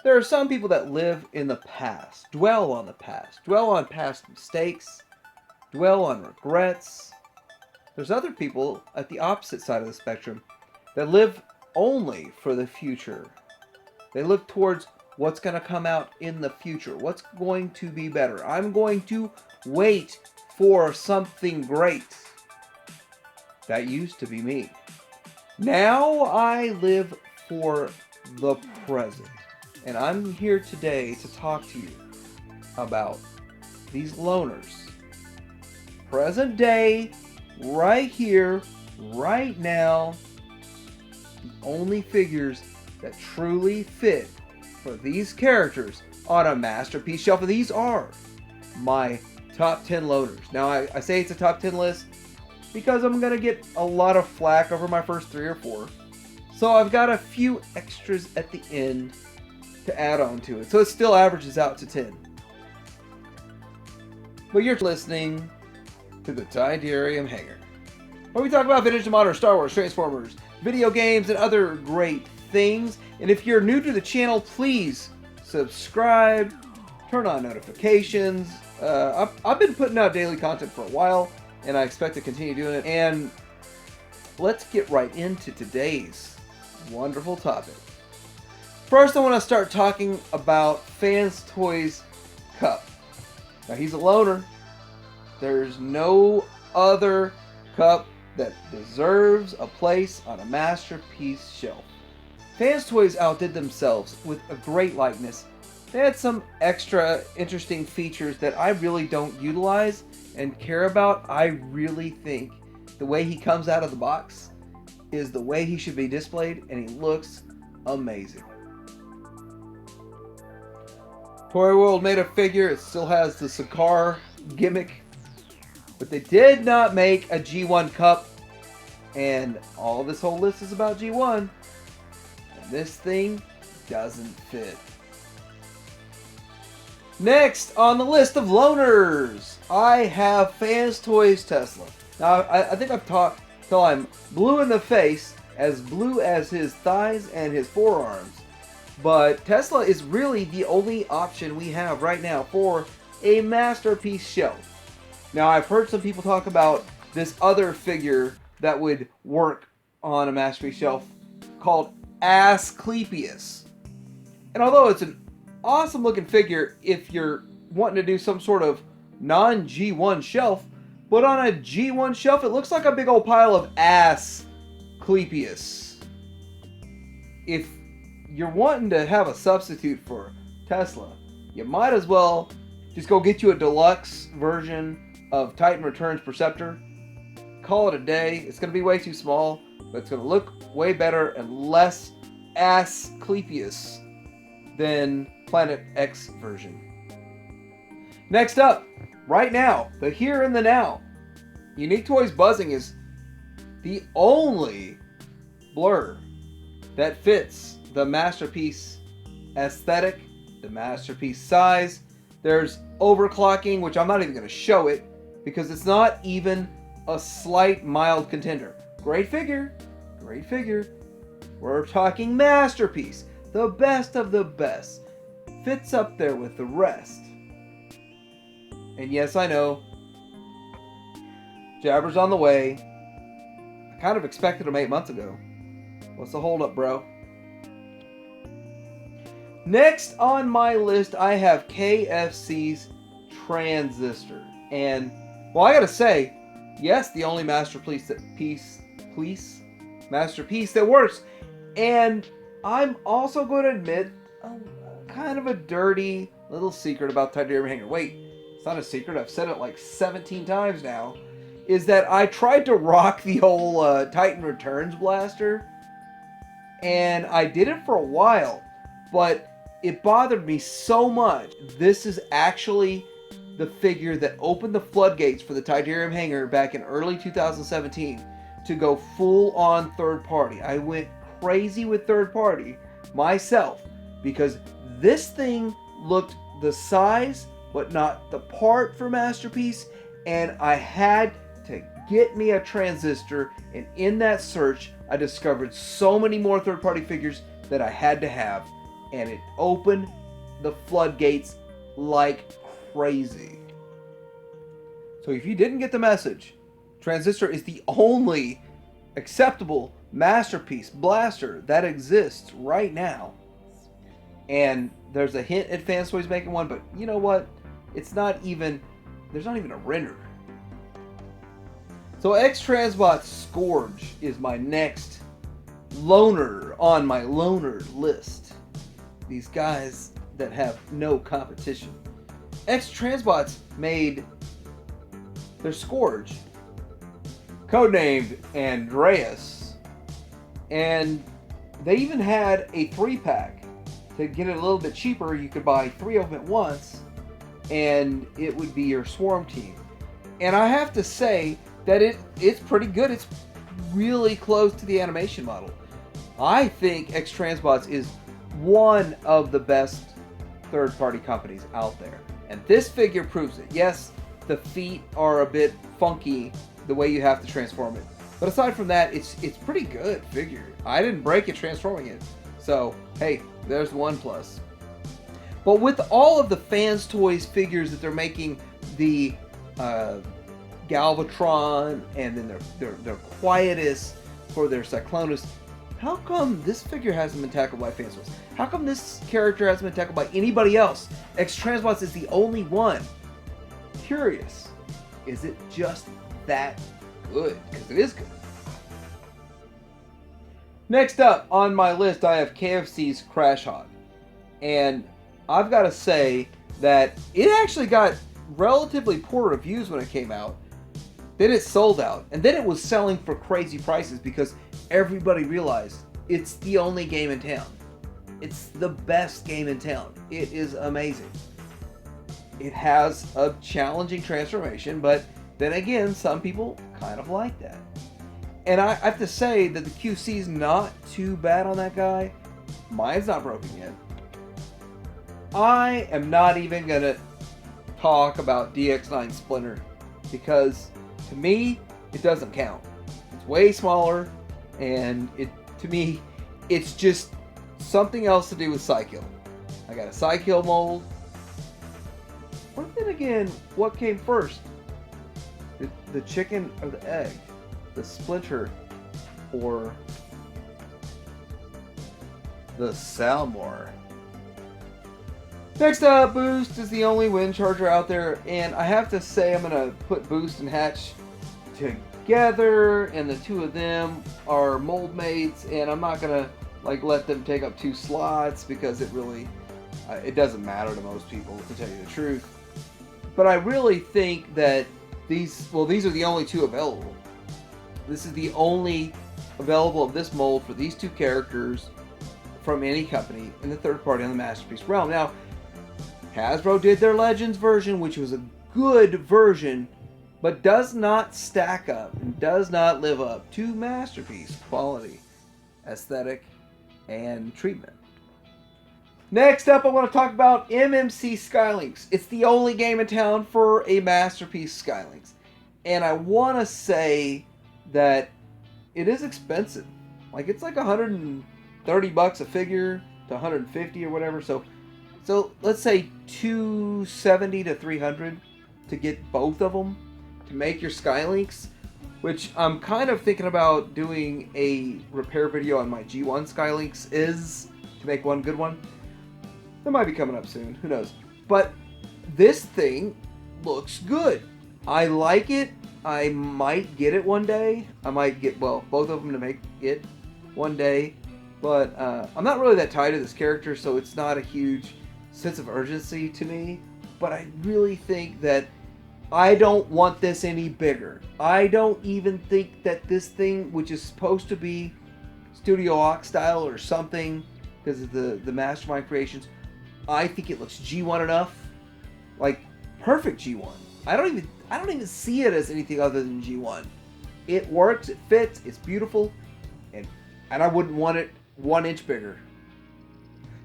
There are some people that live in the past, dwell on the past, dwell on past mistakes, dwell on regrets. There's other people at the opposite side of the spectrum that live only for the future. They look towards what's going to come out in the future, what's going to be better. I'm going to wait for something great. That used to be me. Now I live for the present. And I'm here today to talk to you about these loners. Present day, right here, right now. The only figures that truly fit for these characters on a masterpiece shelf. And these are my top 10 loners. Now I say it's a top 10 list because I'm going to get a lot of flack over my first 3 or 4. So I've got a few extras at the end to add on to it. So it still averages out to 10. But you're listening to the Tidarium Hangar, where we talk about vintage and modern Star Wars, Transformers, video games, and other great things. And if you're new to the channel, please subscribe, turn on notifications. I've been putting out daily content for a while, and I expect to continue doing it. And let's get right into today's wonderful topic. First, I want to start talking about Fans Toys Cup. Now, he's a loner. There's no other cup that deserves a place on a masterpiece shelf. Fans Toys outdid themselves with a great likeness. They had some extra interesting features that I really don't utilize and care about. I really think the way he comes out of the box is the way he should be displayed, and he looks amazing. Toy World made a figure. It still has the cigar gimmick, but they did not make a G1 cup, and all this whole list is about G1, and this thing doesn't fit. Next on the list of loners, I have Fans Toys Tesla. Now, I think I've talked till I'm blue in the face, as blue as his thighs and his forearms. But Tesla is really the only option we have right now for a masterpiece shelf. Now, I've heard some people talk about this other figure that would work on a masterpiece shelf called Asclepius. And although it's an awesome looking figure if you're wanting to do some sort of non-G1 shelf, but on a G1 shelf, it looks like a big old pile of Asclepius. If you're wanting to have a substitute for Tesla, you might as well just go get you a deluxe version of Titan Returns Perceptor. Call it a day. It's going to be way too small, but it's going to look way better and less Asclepius than Planet X version. Next up, right now, the here and the now. Unique Toys Buzzing is the only blur that fits the masterpiece aesthetic, the masterpiece size. There's overclocking, which I'm not even going to show it because it's not even a slight mild contender. Great figure, great figure. We're talking masterpiece, the best of the best. Fits up there with the rest. And yes, I know, Jabber's on the way. I kind of expected him 8 months ago. What's the holdup, bro? Next on my list, I have KFC's Transistor. And, well, I gotta say, yes, the only masterpiece that works. And I'm also going to admit kind of a dirty little secret about Tidarium Hangar. Wait, it's not a secret. I've said it like 17 times now. Is that I tried to rock the whole Titan Returns blaster. And I did it for a while. But it bothered me so much. This is actually the figure that opened the floodgates for the Tidarium Hangar back in early 2017 to go full on third party. I went crazy with third party myself because this thing looked the size but not the part for masterpiece, and I had to get me a Transistor, and in that search I discovered so many more third party figures that I had to have. and it opened the floodgates like crazy. So if you didn't get the message, Transistor is the only acceptable masterpiece blaster that exists right now. And there's a hint at Fanstoy's making one, but you know what? There's not even a render. So X-Transbot's Scourge is my next loner on my loner list. These guys that have no competition. X-Transbots made their Scourge, codenamed Andreas, and they even had a 3-pack. To get it a little bit cheaper, you could buy 3 of them at once, and it would be your swarm team. And I have to say that it's pretty good. It's really close to the animation model. I think X-Transbots is one of the best third-party companies out there. And this figure proves it. Yes, the feet are a bit funky, the way you have to transform it. But aside from that, it's pretty good figure. I didn't break it transforming it. So, hey, there's one plus. But with all of the Fans Toys figures that they're making, the Galvatron, and then their Quietus for their Cyclonus, how come this figure hasn't been tackled by Fans Toys? How come this character hasn't been tackled by anybody else? X-Transbots is the only one. Curious, is it just that good? Because it is good. Next up on my list, I have KFC's Crash Hog. And I've got to say that it actually got relatively poor reviews when it came out. Then it sold out. And then it was selling for crazy prices because everybody realized it's the only game in town. It's the best game in town. It is amazing. It has a challenging transformation, but then again, some people kind of like that. And I have to say that the QC's not too bad on that guy. Mine's not broken yet. I am not even going to talk about DX9 Splinter because to me, it doesn't count. It's way smaller, and to me, it's just something else to do with Psykill. I got a Psykill mold. But then again, what came first? The chicken or the egg? The Splinter or the Salmor? Next up, Boost is the only wind charger out there, and I have to say I'm going to put Boost and Hatch together, and the two of them are mold mates, and I'm not going to let them take up 2 slots because it really it doesn't matter to most people, to tell you the truth. But I really think that these are the only 2 available. This is the only available of this mold for these 2 characters from any company in the third party on the Masterpiece realm. Now, Hasbro did their Legends version, which was a good version, but does not stack up and does not live up to Masterpiece quality, aesthetic, and treatment. Next up, I want to talk about MMC Skylynx. It's the only game in town for a Masterpiece Skylynx. And I want to say that it is expensive. It's like $130 a figure to $150 or whatever. So let's say $270 to $300 to get both of them to make your Skylynx, which I'm kind of thinking about doing a repair video on my G1 Skylynx to make one good one. That might be coming up soon. Who knows? But this thing looks good. I like it. I might get it one day. I might get, both of them to make it one day. But I'm not really that tied to this character, so it's not a huge sense of urgency to me. But I really think that I don't want this any bigger. I don't even think that this thing, which is supposed to be Studio Ox style or something, because of the Mastermind creations, I think it looks G1 enough. Perfect G1. I don't even see it as anything other than G1. It works, it fits, it's beautiful, and I wouldn't want it 1 inch bigger.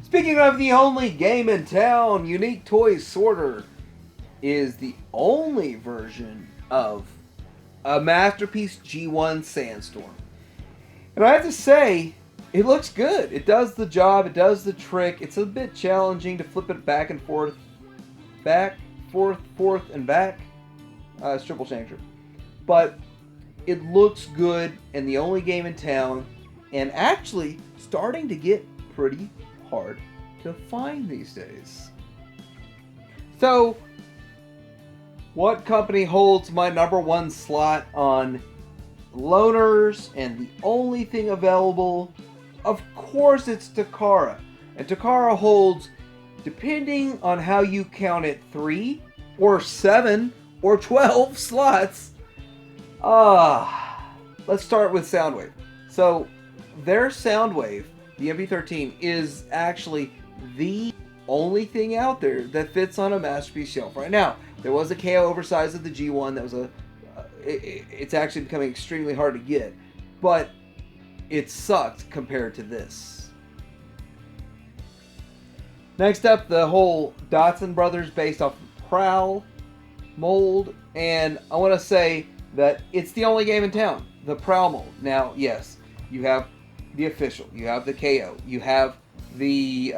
Speaking of the only game in town, Unique Toys Sorter is the only version of a Masterpiece G1 Sandstorm. And I have to say, it looks good. It does the job. It does the trick. It's a bit challenging to flip it back and forth. Back, forth, and back. It's triple changer. But it looks good, and the only game in town, and actually starting to get pretty hard to find these days. So, what company holds my #1 slot on Loners, and the only thing available? Of course it's Takara. And Takara holds, depending on how you count it, 3 or 7 or 12 slots. Let's start with Soundwave. So, their Soundwave, the MV13, is actually the only thing out there that fits on a Masterpiece shelf right now. There was a KO oversized of the G1 that was it's actually becoming extremely hard to get, but it sucked compared to this. Next up, the whole Dotson Brothers based off of Prowl mold, and I want to say that it's the only game in town, the Prowl mold. Now, yes, you have the official, you have the KO, you have the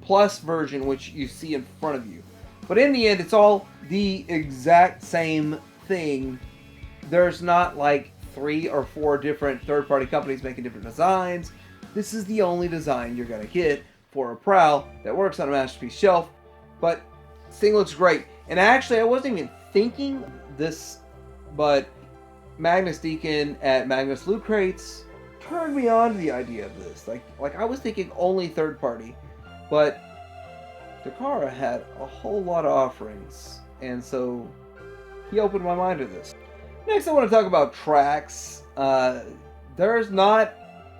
Plus version, which you see in front of you. But in the end, it's all the exact same thing. There's not like 3 or 4 different third-party companies making different designs. This is the only design you're going to get for a Prowl that works on a Masterpiece shelf. But this thing looks great. And actually, I wasn't even thinking this, but Magnus Deacon at Magnus Loot Crates turned me on to the idea of this. Like I was thinking only third-party, but Takara had a whole lot of offerings, and so he opened my mind to this. Next, I want to talk about tracks. There's not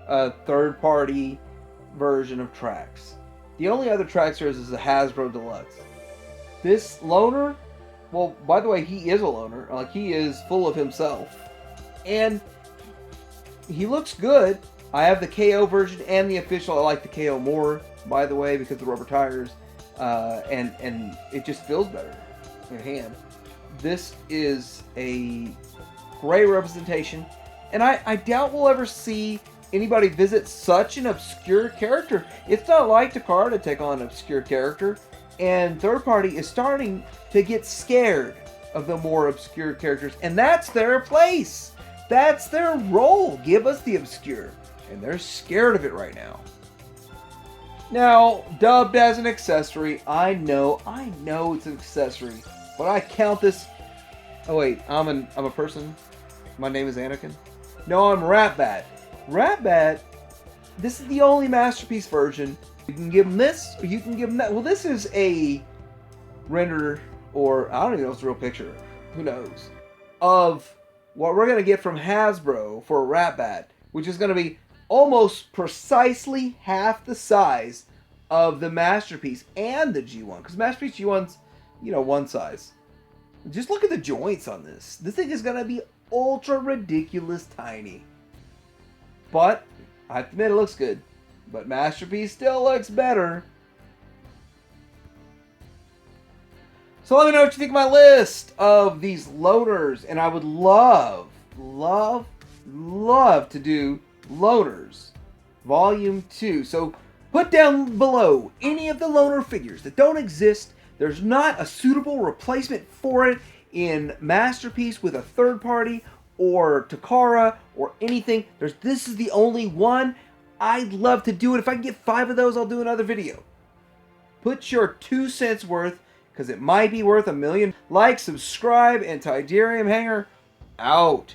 a third-party version of tracks. The only other tracks there is a Hasbro Deluxe. This loner, well, by the way, he is a loner. Like, he is full of himself, and he looks good. I have the KO version and the official. I like the KO more, by the way, because of the rubber tires, and it just feels better in hand. This is a great representation, and I doubt we'll ever see anybody visit such an obscure character. It's not like Takara to take on an obscure character, and third party is starting to get scared of the more obscure characters, and that's their place. That's their role. Give us the obscure, and they're scared of it right now. Now, dubbed as an accessory, I know it's an accessory, but I count this. Oh wait, I'm a person. My name is Anakin. No, I'm Ratbat. Ratbat. This is the only Masterpiece version. You can give him this, or you can give him that. Well, this is a render, or I don't even know if it's a real picture. Who knows? Of what we're gonna get from Hasbro for a Ratbat, which is gonna be almost precisely half the size of the Masterpiece and the G1. Because Masterpiece G1's, one size. Just look at the joints on this. This thing is going to be ultra ridiculous tiny. But, I have to admit, it looks good. But Masterpiece still looks better. So let me know what you think of my list of these loners. And I would love to do Loners Volume 2. So put down below any of the loner figures that don't exist. There's not a suitable replacement for it in Masterpiece with a third party or Takara or anything. This is the only one. I'd love to do it. If I can get 5 of those, I'll do another video. Put your 2 cents worth, because it might be worth $1 million. Like, subscribe, and Tidarium Hanger out.